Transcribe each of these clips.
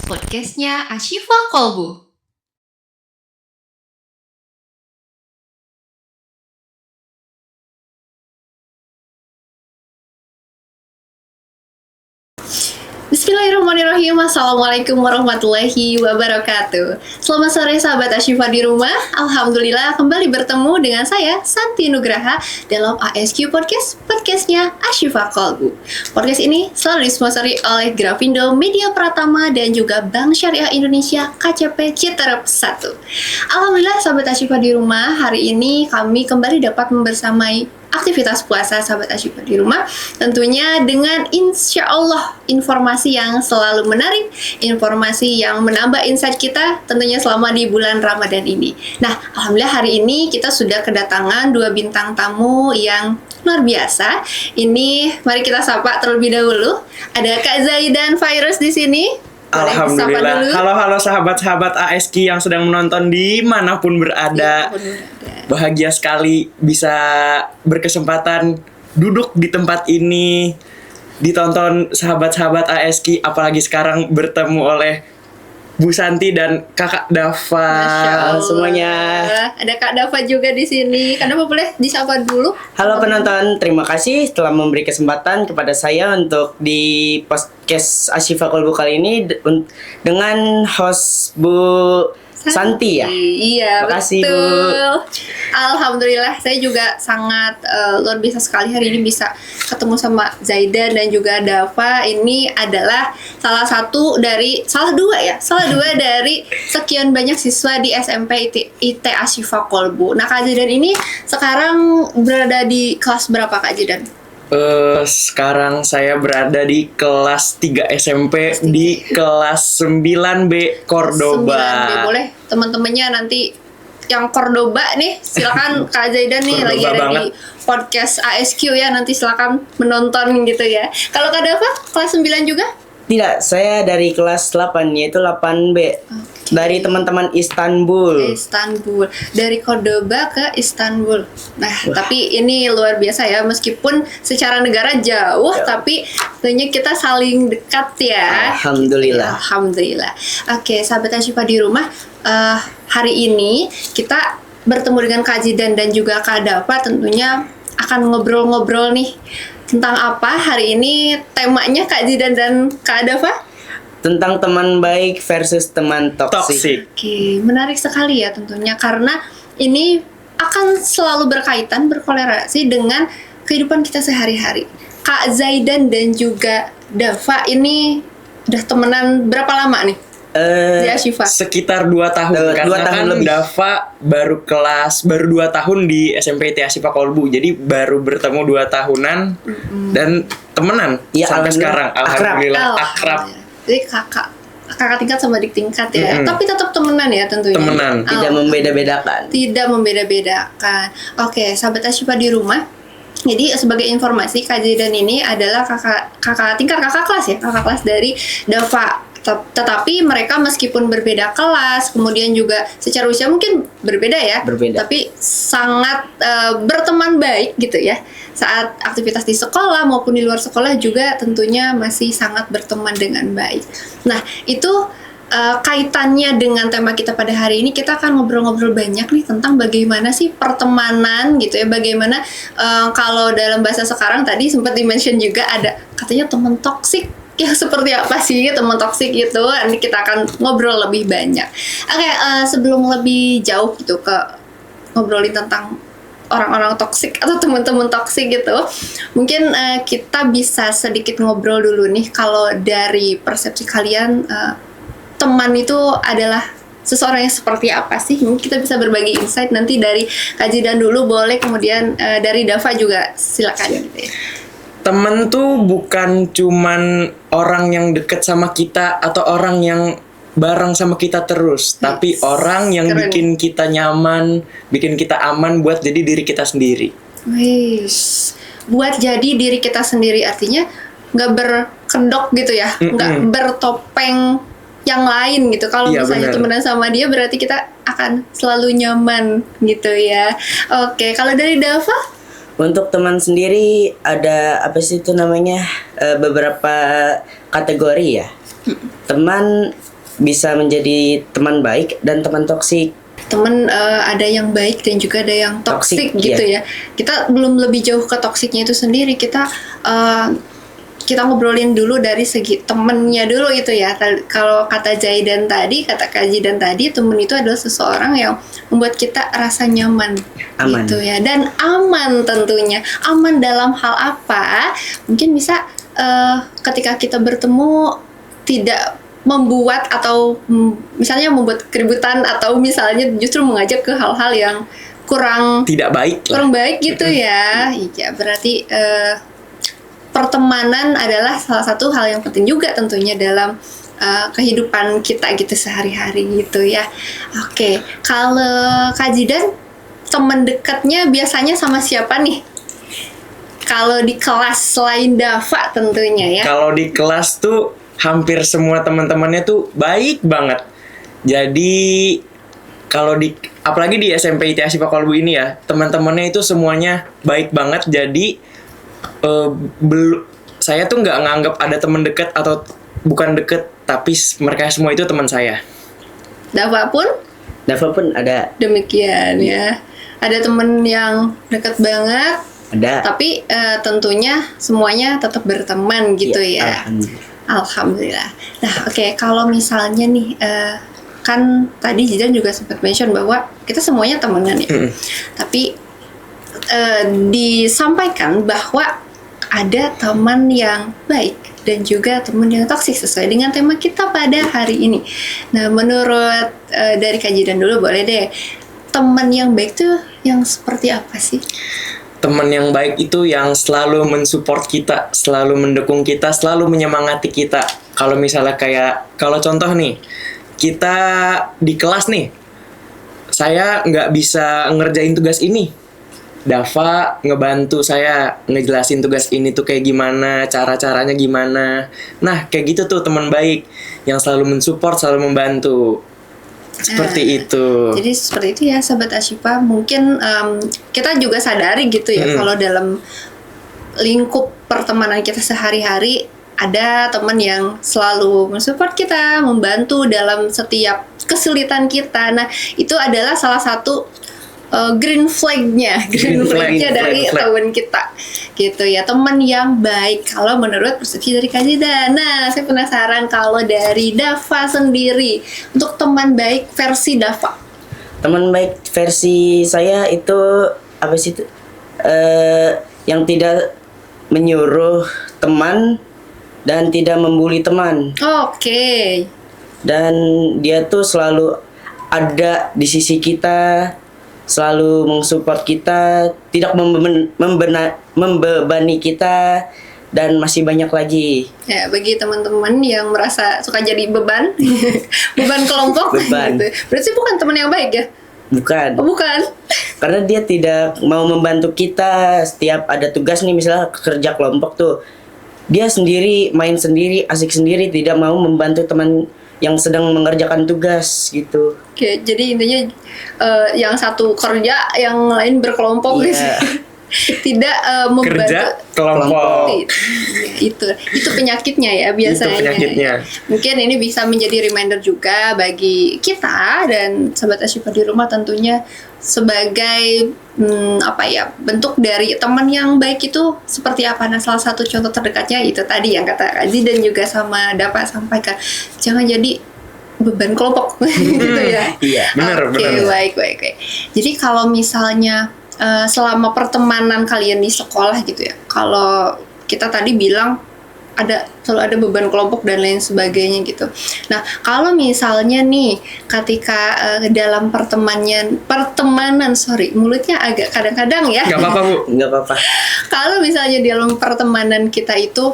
podcastnya Ashifa Kolbu. Bismillahirrahmanirrahim. Assalamualaikum warahmatullahi wabarakatuh. Selamat sore sahabat Ashifa di rumah. Alhamdulillah kembali bertemu dengan saya Santi Nugraha dalam ASQ Podcast, podcastnya Ashifa Kolbu. Podcast ini selalu disponsori oleh Grafindo Media Pratama dan juga Bank Syariah Indonesia KCP Citerep 1. Alhamdulillah sahabat Ashifa di rumah, hari ini kami kembali dapat membersamai aktivitas puasa sahabat Ashifa di rumah, tentunya dengan insya Allah informasi yang selalu menarik, informasi yang menambah insight kita tentunya selama di bulan Ramadan ini. Nah, alhamdulillah hari ini kita sudah kedatangan 2 bintang tamu yang luar biasa. Ini mari kita sapa terlebih dahulu. Ada Kak Zaidan Virus di sini. Alhamdulillah. Halo sahabat-sahabat ASQ yang sedang menonton dimanapun berada. Bahagia sekali bisa berkesempatan duduk di tempat ini, ditonton sahabat-sahabat ASQ, apalagi sekarang bertemu oleh Bu Santi dan Kakak Dava. Semuanya. Ada Kak Dava juga di sini. Kak Dava boleh disapa dulu? Halo penonton, terima kasih telah memberi kesempatan kepada saya untuk di podcast Ashifa Kolbu kali ini dengan host Bu Santi ya. Iya, makasih, betul. Bu. Alhamdulillah, saya juga sangat luar biasa sekali hari ini bisa ketemu sama Zaidan dan juga Dava. Ini adalah salah dua dari sekian banyak siswa di SMP IT Ashifa Kolbu. Nah, Kak Zaidan ini sekarang berada di kelas berapa, Kak Zaidan? Sekarang saya berada di kelas 3 SMP di kelas 9B Cordoba. 9B, boleh teman-temannya nanti yang Cordoba nih, silakan Kak Zaidan nih lagi ada banget di podcast ASQ ya, nanti silakan menonton gitu ya. Kalau Kak Dava kelas 9 juga? Tidak, saya dari kelas 8 yaitu 8B. Dari teman-teman Istanbul. Dari Cordoba ke Istanbul. Nah, tapi ini luar biasa ya, meskipun secara negara jauh, tapi tentunya kita saling dekat ya. Alhamdulillah. Alhamdulillah. Oke, sahabat Ashifa di rumah, hari ini kita bertemu dengan Kak Zaidan dan juga Kak Dava, tentunya akan ngobrol-ngobrol nih tentang apa hari ini. Temanya Kak Zaidan dan Kak Dava tentang teman baik versus teman toksik. Oke, menarik sekali ya tentunya, karena ini akan selalu berkaitan, berkorelasi dengan kehidupan kita sehari-hari. Kak Zaidan dan juga Dava ini udah temenan berapa lama nih? Di Ashifa? Sekitar 2 tahun. Karena 2 tahun lebih. Dava baru 2 tahun di SMP IT Ashifa Kolbu. Jadi baru bertemu 2 tahunan dan temenan ya, sampai sekarang. Alhamdulillah akrab. Jadi kakak tingkat sama adik tingkat ya, tapi tetap temenan ya tentunya. Temenan. Tidak membeda-bedakan. Oke, sahabat Ashifa di rumah. Jadi sebagai informasi, Kak Zaidan ini adalah kakak kelas dari Dava. Tetapi mereka meskipun berbeda kelas, kemudian juga secara usia mungkin berbeda ya, tapi sangat berteman baik gitu ya. Saat aktivitas di sekolah maupun di luar sekolah juga tentunya masih sangat berteman dengan baik. Nah, itu kaitannya dengan tema kita pada hari ini. Kita akan ngobrol-ngobrol banyak nih tentang bagaimana sih pertemanan gitu ya, bagaimana kalau dalam bahasa sekarang tadi sempat di-mention juga ada katanya teman toksik. Ya, seperti apa sih teman toksik itu? Nanti kita akan ngobrol lebih banyak. Oke, sebelum lebih jauh gitu ke ngobrolin tentang orang-orang toksik atau teman-teman toksik gitu, mungkin kita bisa sedikit ngobrol dulu nih. Kalau dari persepsi kalian, teman itu adalah seseorang yang seperti apa sih? Mungkin kita bisa berbagi insight nanti dari Kak Zaidan dulu boleh, kemudian dari Dava juga silakan gitu ya. Temen tuh bukan cuman orang yang deket sama kita atau orang yang bareng sama kita terus, tapi orang yang bikin kita nyaman, bikin kita aman buat jadi diri kita sendiri. Buat jadi diri kita sendiri artinya nggak berkedok gitu ya, nggak bertopeng yang lain gitu. Kalau misalnya temenan sama dia berarti kita akan selalu nyaman gitu ya. Oke, kalau dari Dava? Untuk teman sendiri ada apa sih itu namanya, beberapa kategori ya. Teman bisa menjadi teman baik dan teman toksik. Temen ada yang baik dan juga ada yang toksik Toksik, gitu iya. ya. Kita belum lebih jauh ke toksiknya itu sendiri. Kita ngobrolin dulu dari segi temennya dulu gitu ya. Kalau kata Zaidan tadi, kata Kak Zidan tadi, temen itu adalah seseorang yang membuat kita rasa nyaman, Aman. gitu ya. Dan aman tentunya. Aman dalam hal apa? Mungkin bisa ketika kita bertemu tidak membuat atau misalnya membuat keributan atau misalnya justru mengajak ke hal-hal yang kurang Tidak baik lah. kurang baik gitu ya. Iya, berarti pertemanan adalah salah satu hal yang penting juga tentunya dalam kehidupan kita gitu sehari-hari gitu ya. Oke, kalau Kak Zidan, teman dekatnya biasanya sama siapa nih? Kalau di kelas selain Dava tentunya ya. Kalau di kelas tuh hampir semua teman-temannya tuh baik banget. Jadi kalau apalagi di SMP IT Asyifa Kolbu ini ya, teman-temannya itu semuanya baik banget. Jadi saya tuh nggak nganggap ada teman dekat atau bukan deket, tapi mereka semua itu teman saya. Dava pun ada. demikian ya. Ada temen yang dekat banget, Ada. tapi tentunya semuanya tetap berteman gitu ya. Alhamdulillah. Alhamdulillah. Nah, oke, kalau misalnya nih, kan tadi Zidan juga sempat mention bahwa kita semuanya temenan ya. Tapi disampaikan bahwa ada teman yang baik dan juga teman yang toksik sesuai dengan tema kita pada hari ini. Nah, menurut dari Kak Zidan dulu boleh deh. Teman yang baik tuh yang seperti apa sih? Teman yang baik itu yang selalu mensupport kita, selalu mendukung kita, selalu menyemangati kita. Kalau misalnya kalau contoh nih, kita di kelas nih, saya nggak bisa ngerjain tugas ini. Dava ngebantu saya ngejelasin tugas ini tuh kayak gimana, cara-caranya gimana. Nah, kayak gitu tuh teman baik yang selalu mensupport, selalu membantu. Seperti itu. Jadi seperti itu ya Sahabat Asyifa. Mungkin kita juga sadari gitu ya kalau dalam lingkup pertemanan kita sehari-hari ada teman yang selalu mensupport kita, membantu dalam setiap kesulitan kita. Nah, itu adalah salah satu green flagnya dari teman kita gitu ya, teman yang baik kalau menurut persepsi dari Kak Zidan. Nah, saya penasaran kalau dari Dava sendiri, untuk teman baik versi Dava. Teman baik versi saya itu apa sih itu? Yang tidak menyuruh teman dan tidak membuli teman. Oke. Dan dia tuh selalu ada di sisi kita, selalu mensupport kita, tidak membebani kita, dan masih banyak lagi. Ya, bagi teman-teman yang merasa suka jadi beban, beban kelompok, Beban. gitu. Berarti bukan teman yang baik ya? Bukan. Oh, bukan. Karena dia tidak mau membantu kita. Setiap ada tugas nih, misalnya kerja kelompok tuh, dia sendiri, main sendiri, asik sendiri, tidak mau membantu teman yang sedang mengerjakan tugas gitu. Oke, jadi intinya yang satu kerja, yang lain berkelompok Iya. gitu. Tidak membantu. Kerja kelompok. Ya, itu penyakitnya ya biasanya. Itu penyakitnya. Mungkin ini bisa menjadi reminder juga bagi kita dan Sahabat Asyifa di rumah tentunya sebagai bentuk dari teman yang baik itu seperti apa. Nah, salah satu contoh terdekatnya itu tadi yang kata Kazi dan juga sama Dava sampaikan, jangan jadi beban kelompok gitu ya. Iya, benar. Baik. Jadi kalau misalnya selama pertemanan kalian di sekolah gitu ya, kalau kita tadi bilang selalu ada beban kelompok dan lain sebagainya gitu. Nah, kalau misalnya nih ketika dalam pertemanan, mulutnya agak kadang-kadang ya. Nggak apa-apa, Bu. Nggak apa-apa. Kalau misalnya dalam pertemanan kita itu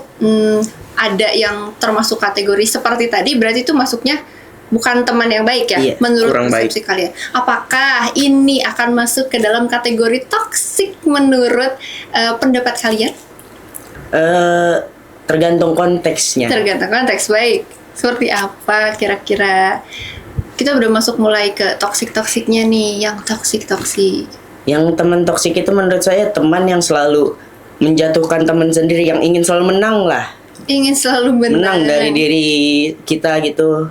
ada yang termasuk kategori seperti tadi, berarti itu masuknya bukan teman yang baik ya, Iya, menurut kurang persepsi kalian. Apakah ini akan masuk ke dalam kategori toksik menurut pendapat kalian? Tergantung konteksnya. Tergantung konteks. Baik. Seperti apa kira-kira? Kita udah masuk mulai ke toksik-toksiknya nih, yang toksik. Yang teman toksik itu menurut saya teman yang selalu menjatuhkan teman sendiri, yang ingin selalu menang lah. Ingin selalu menang. Menang dari diri kita gitu.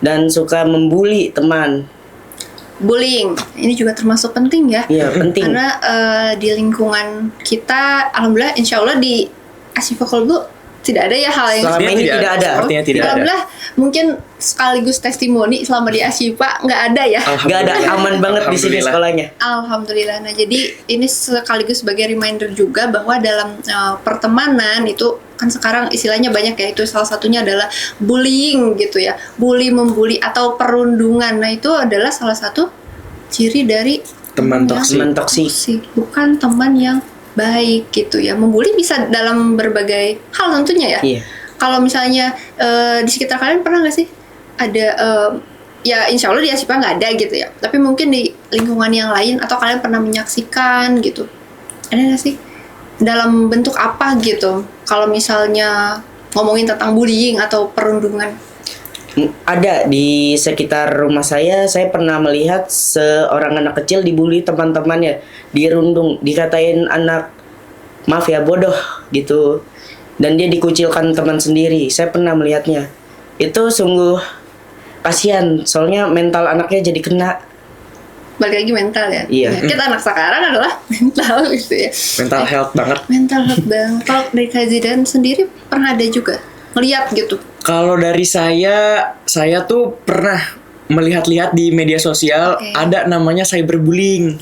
dan suka membuli teman. Bullying ini juga termasuk penting ya. Iya, penting. Karena di lingkungan kita, alhamdulillah, insya Allah di Ashifa Kolbu tidak ada ya hal yang Selama ini tidak ada. Artinya tidak ada. alhamdulillah, mungkin sekaligus testimoni selama di Ashifa nggak ada ya. Nggak ada, aman banget di sini Alhamdulillah. sekolahnya. Alhamdulillah. Nah, jadi ini sekaligus sebagai reminder juga bahwa dalam pertemanan itu kan sekarang istilahnya banyak ya, itu salah satunya adalah bullying gitu ya. Bully, membuli atau perundungan. Nah, itu adalah salah satu ciri dari Teman yang toksik. Teman toksik. bukan teman yang baik gitu ya. Membuli bisa dalam berbagai hal tentunya ya. Iya. Kalau misalnya di sekitar kalian pernah nggak sih ada ya insya Allah di Ashifa nggak ada gitu ya, tapi mungkin di lingkungan yang lain atau kalian pernah menyaksikan gitu, ada nggak sih dalam bentuk apa gitu kalau misalnya ngomongin tentang bullying atau perundungan? Ada di sekitar rumah saya pernah melihat seorang anak kecil dibully teman-temannya, dirundung, dikatain anak maaf ya bodoh gitu, dan dia dikucilkan teman sendiri. Saya pernah melihatnya. Itu sungguh kasihan, soalnya mental anaknya jadi kena. Balik lagi mental ya. Iya. Penyakit anak sekarang adalah mental gitu ya. Mental health banget. Mental health banget. Kalau dari Kak Zidan sendiri pernah ada juga ngeliat gitu? Kalau dari saya tuh pernah melihat-lihat di media sosial Oke. ada namanya cyberbullying.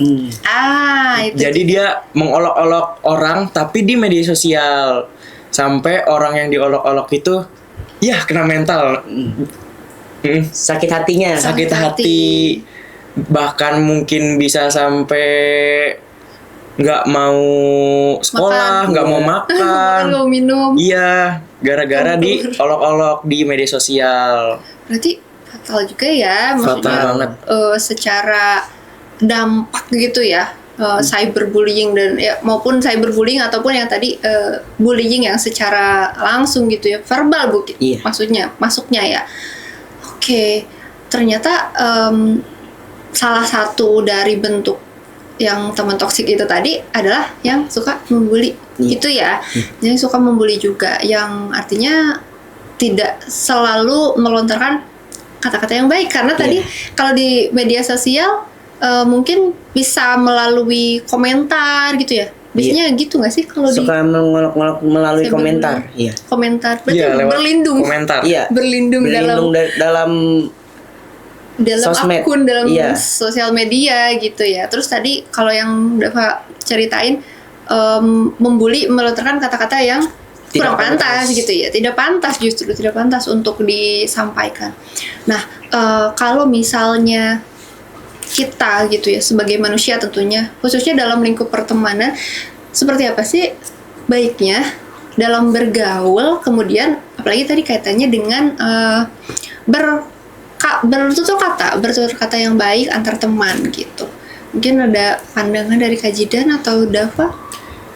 Itu Jadi dia mengolok-olok orang tapi di media sosial. Sampai orang yang diolok-olok itu ya kena mental. Sakit hatinya. Sakit Sakit hati. hati. Bahkan mungkin bisa sampai nggak mau sekolah, Makan. nggak mau Makan, makan. mau minum. Iya, gara-gara diolok-olok di media sosial. Berarti fatal juga ya, Fatal maksudnya banget. Secara dampak gitu ya, cyberbullying dan ya, maupun cyberbullying ataupun yang tadi bullying yang secara langsung gitu ya, verbal Iya. maksudnya masuknya ya. Oke, ternyata salah satu dari bentuk yang teman toksik itu tadi adalah yang suka membuli. Iya. Itu ya, yang suka membuli juga, yang artinya tidak selalu melontarkan kata-kata yang baik, karena tadi kalau di media sosial mungkin bisa melalui komentar gitu ya. Biasanya gitu nggak sih kalau di Suka mengolok-olok melalui Cyberbullying. komentar. Iya. komentar? Berarti Iya, lewat berlindung, komentar. Iya. berlindung dalam dalam sosmed. akun, dalam Iya. sosial media gitu ya. Terus tadi kalau yang Dava ceritain membuli, melontarkan kata-kata yang kurang pantas gitu ya, tidak pantas, justru tidak pantas untuk disampaikan. Nah, kalau misalnya kita gitu ya sebagai manusia tentunya, khususnya dalam lingkup pertemanan, seperti apa sih baiknya dalam bergaul, kemudian apalagi tadi kaitannya dengan bertutur kata yang baik antar teman gitu. Mungkin ada pandangan dari Kak Zidan atau Dava?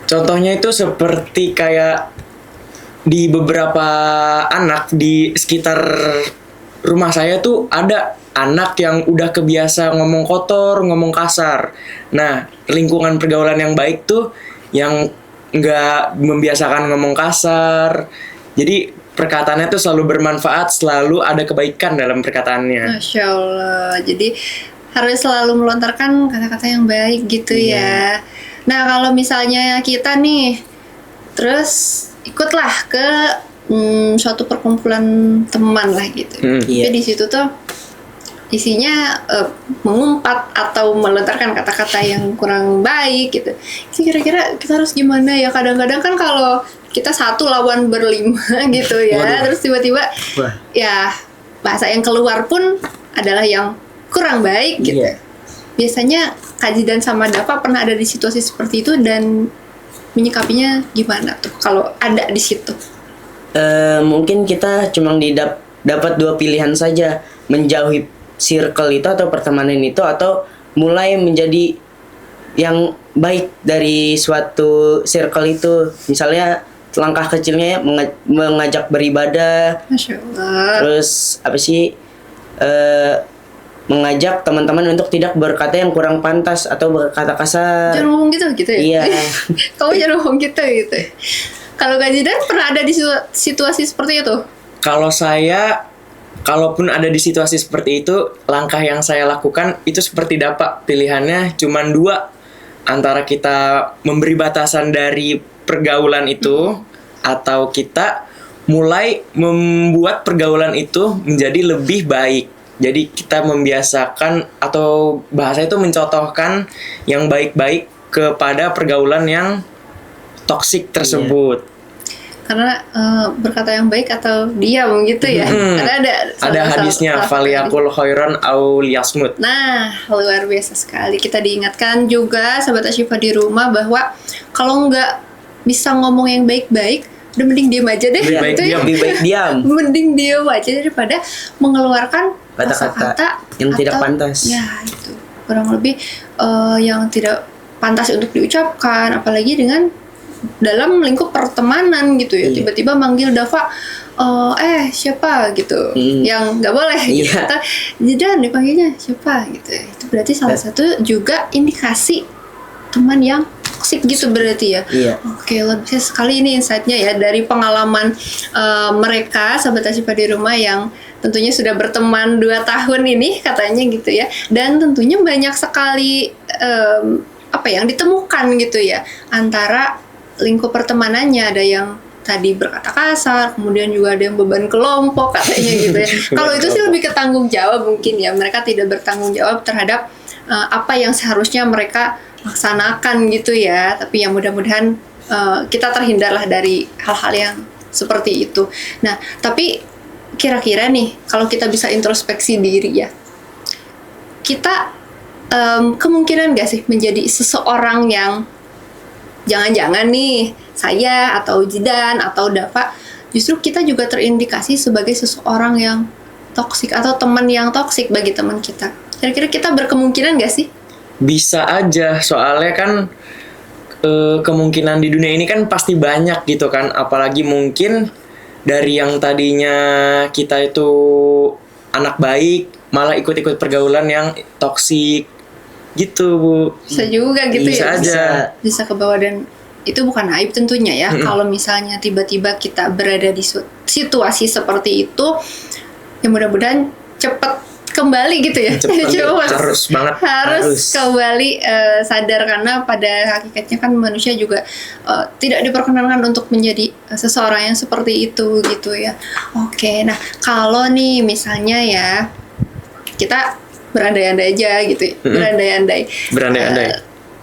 Contohnya itu seperti kayak di beberapa anak di sekitar rumah saya tuh ada anak yang udah kebiasa ngomong kotor, ngomong kasar. Nah, lingkungan pergaulan yang baik tuh yang nggak membiasakan ngomong kasar. Jadi perkataannya tuh selalu bermanfaat, selalu ada kebaikan dalam perkataannya. Masya Allah. Jadi harus selalu melontarkan kata-kata yang baik gitu ya. Nah, kalau misalnya kita nih terus ikutlah ke suatu perkumpulan teman lah gitu. Iya. Tapi di situ tuh isinya mengumpat atau melontarkan kata-kata yang kurang baik gitu. Jadi kira-kira kita harus gimana ya? Kadang-kadang kan kalau kita satu lawan berlima gitu ya, terus tiba-tiba Wah. ya bahasa yang keluar pun adalah yang kurang baik gitu. Iya. Biasanya Kak Zidan sama Dava pernah ada di situasi seperti itu dan menyikapinya gimana tuh kalau ada di situ? Mungkin kita cuma dapat dua pilihan saja, menjauhi circle itu atau pertemanan itu, atau mulai menjadi yang baik dari suatu circle itu. Misalnya langkah kecilnya ya, mengajak beribadah, Masya Allah. terus apa sih, mengajak teman-teman untuk tidak berkata yang kurang pantas atau berkata kasar. Jangan ngomong gitu ya? Iya. Kamu jangan ngomong gitu. Kalau Kak Zidan pernah ada di situasi seperti itu? Kalau saya kalaupun ada di situasi seperti itu, langkah yang saya lakukan itu seperti dapat pilihannya cuman dua, antara kita memberi batasan dari pergaulan itu atau kita mulai membuat pergaulan itu menjadi lebih baik. Jadi kita membiasakan atau bahasa itu mencontohkan yang baik-baik kepada pergaulan yang toksik tersebut. Karena berkata yang baik atau diam gitu ya. Karena ada hadisnya faliyakul khairan au liyasmut. Nah, luar biasa sekali. Kita diingatkan juga sahabat Asyifa di rumah bahwa kalau nggak bisa ngomong yang baik-baik, udah mending diam aja deh. Lebih baik diam. Mending diam aja daripada mengeluarkan Kata-kata yang tidak pantas. Ya, itu kurang lebih yang tidak pantas untuk diucapkan, apalagi dengan dalam lingkup pertemanan gitu ya. Tiba-tiba manggil Dava, siapa gitu, yang nggak boleh gitu. Atau Jidan dipanggilnya siapa gitu. Itu berarti salah satu juga indikasi teman yang toksik gitu berarti ya. Oke, lebih sekali ini insight-nya ya dari pengalaman mereka sahabat Asyifa di rumah yang tentunya sudah berteman 2 tahun ini katanya gitu ya. Dan tentunya banyak sekali yang ditemukan gitu ya antara lingkup pertemanannya. Ada yang tadi berkata kasar, kemudian juga ada yang beban kelompok katanya gitu ya. Kalau itu sih lebih ke tanggung jawab mungkin ya. Mereka tidak bertanggung jawab terhadap apa yang seharusnya mereka laksanakan gitu ya. Tapi ya mudah-mudahan kita terhindarlah dari hal-hal yang seperti itu. Nah, tapi kira-kira nih kalau kita bisa introspeksi diri ya, kita kemungkinan gak sih menjadi seseorang yang jangan-jangan nih saya atau Jidan atau Dava justru kita juga terindikasi sebagai seseorang yang toksik atau teman yang toksik bagi teman kita. Kira-kira kita berkemungkinan gak sih? Bisa aja, soalnya kan kemungkinan di dunia ini kan pasti banyak gitu kan. Apalagi mungkin dari yang tadinya kita itu anak baik malah ikut-ikut pergaulan yang toksik gitu, Bu. Bisa juga gitu. Bisa ya. Aja. Bisa ke bawah, dan itu bukan aib tentunya ya. Kalau misalnya tiba-tiba kita berada di situasi seperti itu, ya mudah-mudahan cepat kembali gitu ya. Harus banget. Harus kembali sadar, karena pada hakikatnya kan manusia juga tidak diperkenankan untuk menjadi seseorang yang seperti itu gitu ya. Oke, nah kalau nih misalnya ya kita berandai-andai aja gitu ya. Berandai-andai.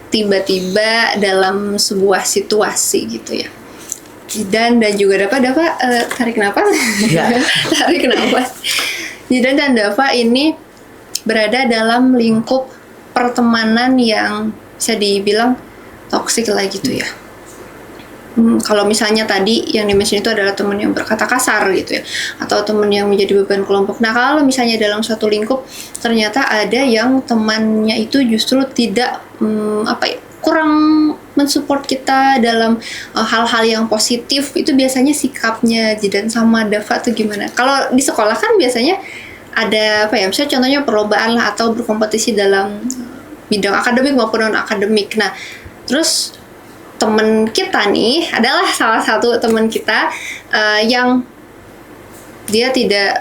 Tiba-tiba dalam sebuah situasi gitu ya. Dan juga Dava tarik nafas. Tarik nafas. Jidan dan Dava ini berada dalam lingkup pertemanan yang bisa dibilang toksik lah gitu ya. Kalau misalnya tadi yang dimention itu adalah teman yang berkata kasar gitu ya, atau teman yang menjadi beban kelompok. Nah, kalau misalnya dalam suatu lingkup ternyata ada yang temannya itu justru tidak kurang mensupport kita dalam hal-hal yang positif, itu biasanya sikapnya Jidan sama Dava tuh gimana? Kalau di sekolah kan biasanya ada misalnya contohnya perlombaan lah atau berkompetisi dalam bidang akademik maupun non akademik. Nah, terus teman kita nih adalah salah satu teman kita yang dia tidak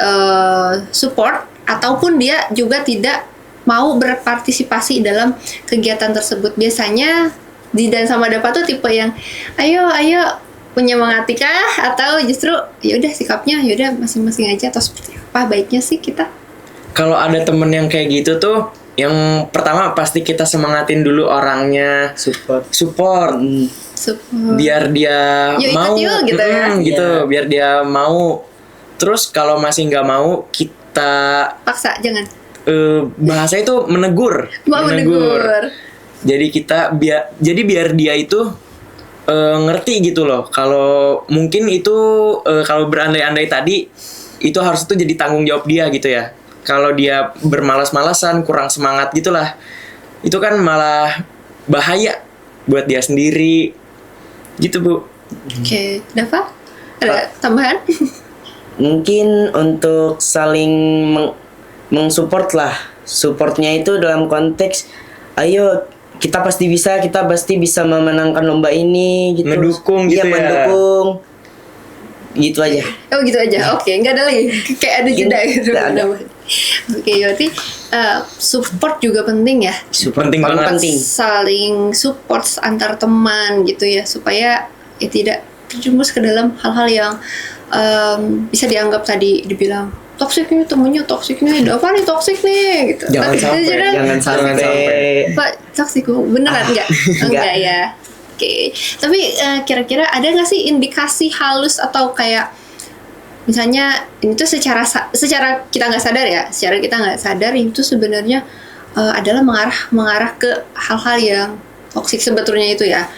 support ataupun dia juga tidak mau berpartisipasi dalam kegiatan tersebut. Biasanya Jidan sama Dava tuh tipe yang ayo menyemangati kah, atau justru ya udah sikapnya ya udah masing-masing aja, atau seperti apa baiknya sih kita? Kalau ada temen yang kayak gitu tuh, yang pertama pasti kita semangatin dulu orangnya, support. Biar dia mau gitu ya. Gitu, biar dia mau. Terus kalau masih nggak mau, kita paksa, jangan. Bahasa itu menegur. Jadi biar dia itu ngerti gitu loh. Kalau mungkin itu kalau berandai-andai tadi itu harus itu jadi tanggung jawab dia gitu ya. Kalau dia bermalas-malasan, kurang semangat gitulah, itu kan malah bahaya buat dia sendiri. Gitu, Bu. Oke, Dava? Ada tambahan? Mungkin untuk saling mensupport lah. Supportnya itu dalam konteks ayo kita pasti bisa memenangkan lomba ini gitu. Mendukung gitu ya. Mendukung. gitu aja. Oh gitu aja, oke, nggak ada lagi, kayak ada jeda gitu. Nggak ada. Oke, berarti support juga penting ya, Penting paling banget. penting. saling support antar teman gitu ya, supaya ya tidak terjerumus ke dalam hal-hal yang bisa dianggap tadi dibilang toksik nih, temennya toksik nih, Dava nih toksik nih gitu. Jangan sampai, Jangan sampai. Pak toksik beneran enggak? Enggak ya. Oke. Tapi kira-kira ada nggak sih indikasi halus atau kayak misalnya ini tuh secara kita nggak sadar ya, secara kita nggak sadar itu sebenarnya adalah mengarah ke hal-hal yang toksik sebetulnya itu ya.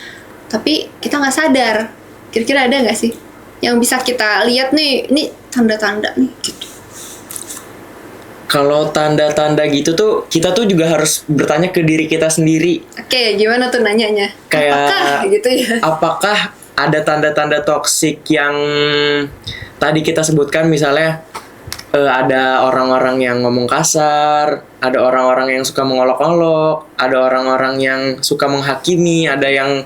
Tapi kita nggak sadar. Kira-kira ada nggak sih yang bisa kita lihat nih, ini tanda-tanda nih gitu. Kalau tanda-tanda gitu tuh kita tuh juga harus bertanya ke diri kita sendiri. Oke, gimana tuh nanyanya? Kayak Apakah gitu ya? apakah ada tanda-tanda toksik yang tadi kita sebutkan, misalnya ada orang-orang yang ngomong kasar, ada orang-orang yang suka mengolok-olok, ada orang-orang yang suka menghakimi, ada yang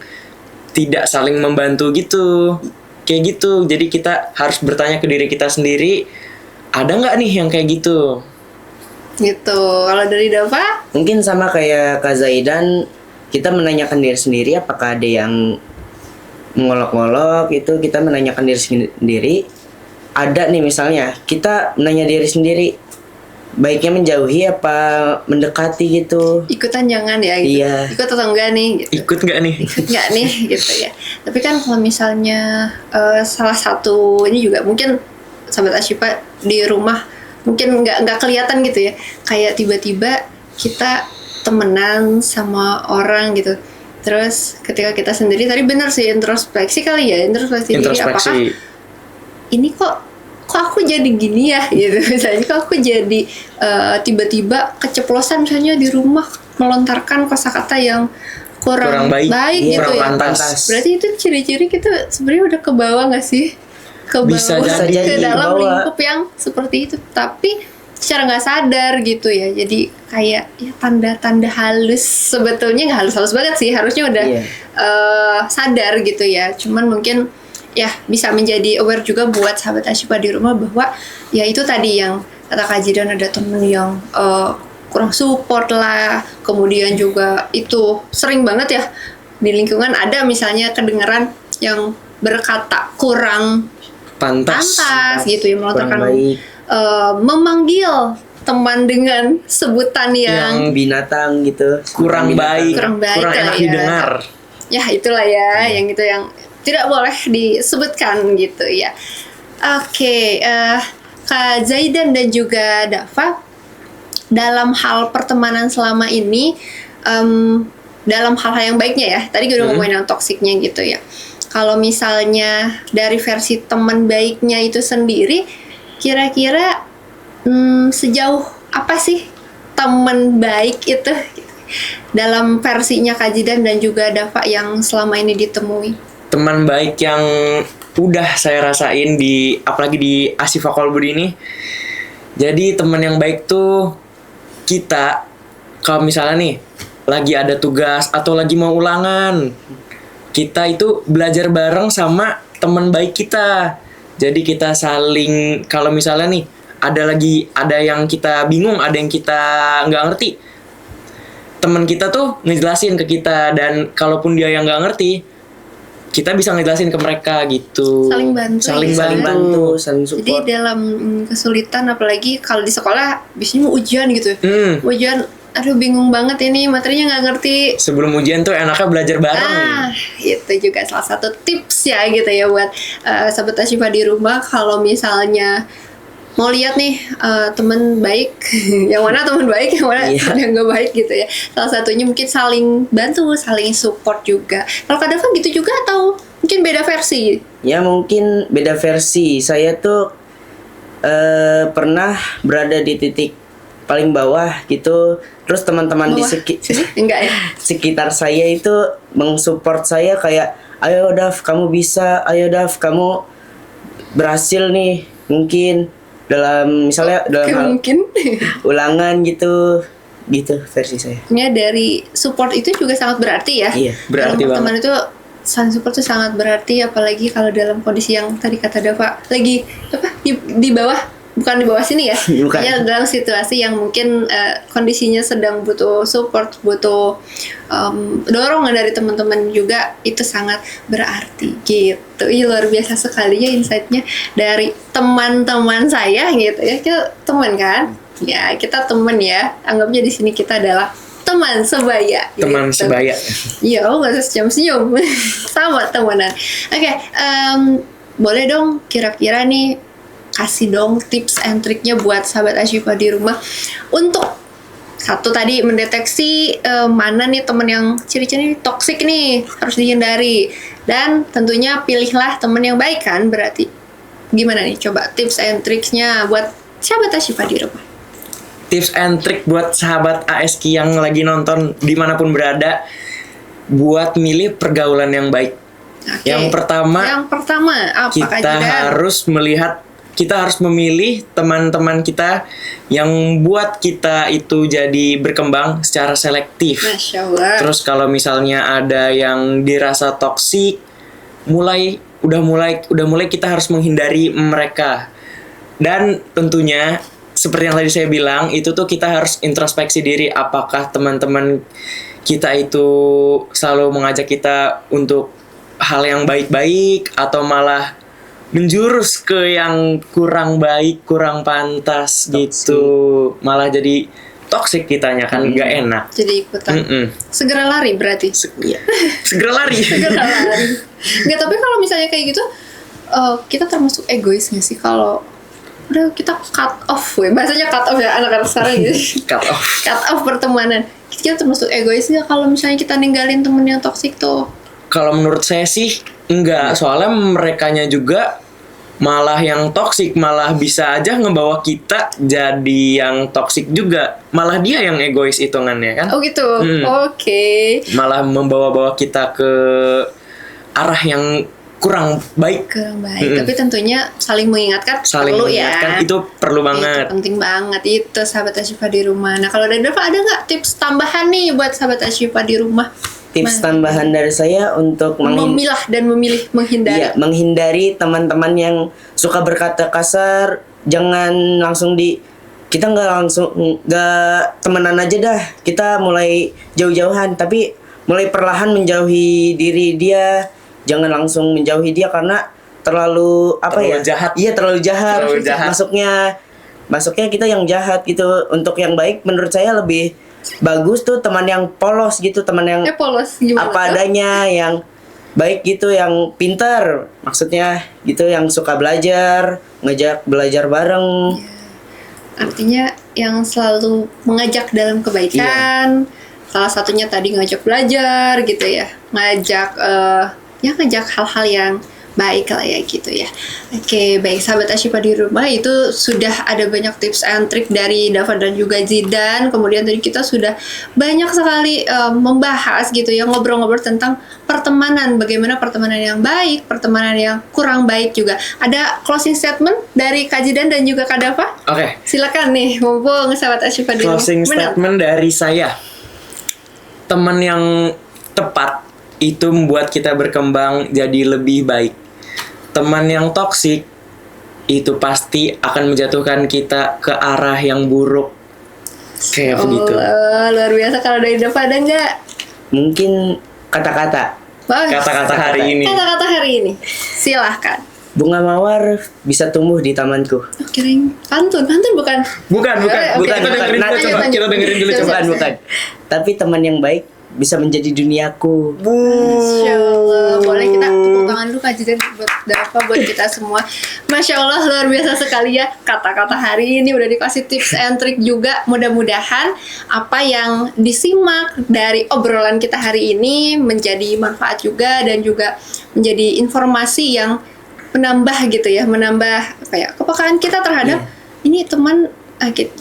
tidak saling membantu gitu. Kayak gitu. Jadi kita harus bertanya ke diri kita sendiri, ada nggak nih yang kayak gitu? Gitu. Kalau dari Dava? Mungkin sama kayak Kak Zaidan, kita menanyakan diri sendiri apakah ada yang mengolok-olok, itu kita menanyakan diri sendiri. Ada nih misalnya, kita menanya diri sendiri, baiknya menjauhi apa mendekati gitu. Ikutan jangan ya gitu. Iya. Ikut atau enggak nih gitu. Ikut nggak nih? Nggak nih gitu ya. Tapi kan kalau misalnya salah satu ini juga mungkin sahabat Ashifa di rumah mungkin nggak kelihatan gitu ya, kayak tiba-tiba kita temenan sama orang gitu, terus ketika kita sendiri tadi benar sih introspeksi kali ya, introspeksi diri, apakah ini kok aku jadi gini ya gitu, misalnya kok aku jadi tiba-tiba keceplosan misalnya di rumah melontarkan kosakata yang kurang baik, gitu kurang ya. pantas. Berarti itu ciri-ciri kita sebenarnya udah ke bawah nggak sih? Ke Bisa bawah, jadi, ke dalam ke bawah. lingkup yang seperti itu, tapi secara nggak sadar gitu ya. Jadi kayak ya tanda-tanda halus, sebetulnya nggak halus-halus banget sih, harusnya udah Iya. sadar gitu ya. Cuman mungkin ya bisa menjadi aware juga buat sahabat Ashifa di rumah bahwa ya itu tadi yang kata Kak Jidan, ada temen yang kurang support lah, kemudian juga itu sering banget ya di lingkungan ada misalnya kedengeran yang berkata kurang pantas gitu ya, melontarkan Kurang baik. memanggil teman dengan sebutan yang Binatang gitu. Kurang baik, kurang baik kurang lah enak ya. didengar. Ya itulah ya, yang itu yang tidak boleh disebutkan gitu ya. Oke, Kak Zaidan dan juga Dava, dalam hal pertemanan selama ini, dalam hal-hal yang baiknya ya, tadi gue udah ngomongin yang toksiknya gitu ya. Kalau misalnya dari versi teman baiknya itu sendiri, kira-kira sejauh apa sih teman baik itu dalam versinya Kak Jidan dan juga Dava yang selama ini ditemui? Teman baik yang udah saya rasain di, apalagi di Ashifa Kolbud ini. Jadi teman yang baik tuh kita kalau misalnya nih lagi ada tugas atau lagi mau ulangan, kita itu belajar bareng sama teman baik kita. Jadi kita saling, kalau misalnya nih ada yang kita bingung, ada yang kita nggak ngerti, teman kita tuh ngejelasin ke kita, dan kalaupun dia yang nggak ngerti, kita bisa ngejelasin ke mereka gitu. Saling bantu. Saling ya. bantu. Saling support. Jadi dalam kesulitan, apalagi kalau di sekolah biasanya mau ujian gitu. Ujian, aduh bingung banget ini materinya nggak ngerti. Sebelum ujian tuh enaknya belajar bareng. Itu juga salah satu tips ya gitu ya buat sahabat Ashifa di rumah. Kalau misalnya mau lihat nih teman baik, yang mana teman baik, yang mana yang nggak baik gitu ya. Salah satunya mungkin saling bantu, saling support juga. Kalau Kak Dava gitu juga atau mungkin beda versi? Ya mungkin beda versi. Saya tuh pernah berada di titik paling bawah gitu. Terus teman-teman di enggak ya? sekitar saya itu mensupport saya kayak, ayo Dav kamu bisa, ayo Dav kamu berhasil nih, mungkin dalam misalnya dalam hal mungkin ulangan gitu versi saya. dari support itu juga sangat berarti ya. Iya, berarti teman itu saling support tuh sangat berarti, apalagi kalau dalam kondisi yang tadi kata Dava lagi di bawah, bukan di bawah sini ya. Bukan. Ya, dalam situasi yang mungkin kondisinya sedang butuh support, butuh dorongan dari teman-teman juga, itu sangat berarti gitu. Ih, luar biasa sekali ya insight-nya dari teman-teman saya gitu ya. Kita teman kan? Ya, kita teman ya. Anggapnya di sini kita adalah teman sebaya. Teman gitu. sebaya. Iya, nggak usah senyum-senyum. Sama temenan. Oke, boleh dong kira-kira nih kasih dong tips and triknya buat sahabat Ashifa di rumah untuk satu tadi mendeteksi mana nih teman yang ciri-ciri toksik nih harus dihindari, dan tentunya pilihlah teman yang baik kan. Berarti gimana nih, coba tips and triksnya buat sahabat Ashifa di rumah. Tips and trick buat sahabat ASK yang lagi nonton dimanapun berada, buat milih pergaulan yang baik. Oke. Yang pertama apa kita Kajidan? kita harus memilih teman-teman kita yang buat kita itu jadi berkembang secara selektif. Masya Allah. Terus kalau misalnya ada yang dirasa toksik, udah mulai kita harus menghindari mereka. Dan tentunya seperti yang tadi saya bilang, itu tuh kita harus introspeksi diri, apakah teman-teman kita itu selalu mengajak kita untuk hal yang baik-baik atau malah menjurus ke yang kurang baik, kurang pantas gitu. Malah jadi toksik kitanya kan, nggak enak. Jadi ikutan. Segera lari berarti. Segera lari. Segera lari. Nggak, tapi kalau misalnya kayak gitu, kita termasuk egois nggak sih kalau udah kita cut off, bahasanya cut off ya anak-anak sekarang gitu. Cut off. Cut off pertemanan. Kita termasuk egois nggak kalau misalnya kita ninggalin temen yang toksik tuh? Kalau menurut saya sih enggak, soalnya merekanya juga malah yang toksik, malah bisa aja ngebawa kita jadi yang toksik juga. Malah dia yang egois hitungannya kan. Oh gitu. Oke. Malah membawa-bawa kita ke arah yang kurang baik. Kurang baik. Tapi tentunya saling mengingatkan perlu mengingatkan, ya. itu perlu banget. Itu penting banget itu sahabat Ashifa di rumah. Nah, kalau dari Dava ada nggak tips tambahan nih buat sahabat Ashifa di rumah? Tips tambahan dari saya untuk memilah dan menghindari. Iya, menghindari teman-teman yang suka berkata kasar. Jangan langsung kita nggak temenan aja dah. Kita mulai jauh-jauhan, tapi mulai perlahan menjauhi diri dia. Jangan langsung menjauhi dia karena terlalu jahat. Iya, terlalu jahat. Terlalu jahat. Masuknya kita yang jahat gitu. Untuk yang baik menurut saya lebih bagus tuh teman yang polos gitu, teman yang polos gimana apa tuh? adanya, yang baik gitu, yang pintar maksudnya gitu, yang suka belajar, ngajak belajar bareng. Artinya yang selalu mengajak dalam kebaikan. Salah satunya tadi ngajak belajar gitu ya, ngajak hal-hal yang baik lah ya gitu ya. Oke, baik sahabat Ashifa di rumah, itu sudah ada banyak tips and trick dari Dava dan juga Zidan. Kemudian tadi kita sudah banyak sekali membahas gitu ya, ngobrol-ngobrol tentang pertemanan, bagaimana pertemanan yang baik, pertemanan yang kurang baik juga. Ada closing statement dari Kak Zidan dan juga Kak Dava? Oke. Silakan nih, mumpung sahabat Ashifa di rumah. Closing statement dari saya. Teman yang tepat itu membuat kita berkembang jadi lebih baik. Teman yang toksik itu pasti akan menjatuhkan kita ke arah yang buruk. Kayak begitu. Luar biasa. Kalau dari Dava ada nggak? Mungkin kata-kata Kata-kata hari ini. Kata-kata hari ini. Silahkan. bunga mawar bisa tumbuh di tamanku. Oh, kirain pantun bukan? Bukan. Oke. Kita dengerin dulu coba. Bukan. Tapi teman yang baik bisa menjadi duniaku. Masya Allah. Boleh kita tepuk tangan dulu Kak Jidan buat Dava, buat kita semua. Masya Allah, luar biasa sekali ya kata-kata hari ini. Udah dikasih tips and trick juga. Mudah-mudahan apa yang disimak dari obrolan kita hari ini menjadi manfaat juga, dan juga menjadi informasi yang menambah gitu ya, menambah kepekaan kita terhadap ini teman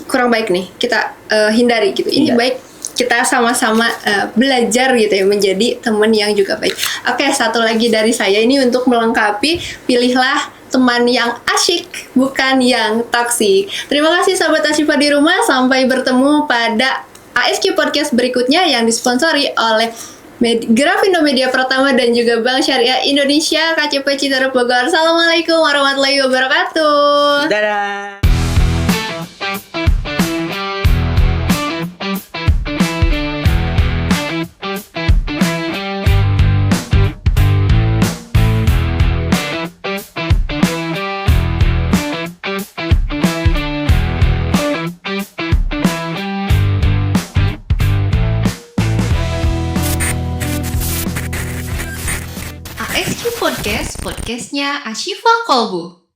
kurang baik nih, kita hindari gitu. Ini baik, kita sama-sama belajar gitu ya, menjadi teman yang juga baik. Oke, satu lagi dari saya ini untuk melengkapi, pilihlah teman yang asyik, bukan yang toksik. Terima kasih sahabat Ashifa di rumah, sampai bertemu pada ASQ Podcast berikutnya yang disponsori oleh Grafindo Media Pratama dan juga Bank Syariah Indonesia KCP Citarum Bogor. Assalamualaikum warahmatullahi wabarakatuh. Dadah. ASQ Podcast, podcastnya Ashifa Kolbu.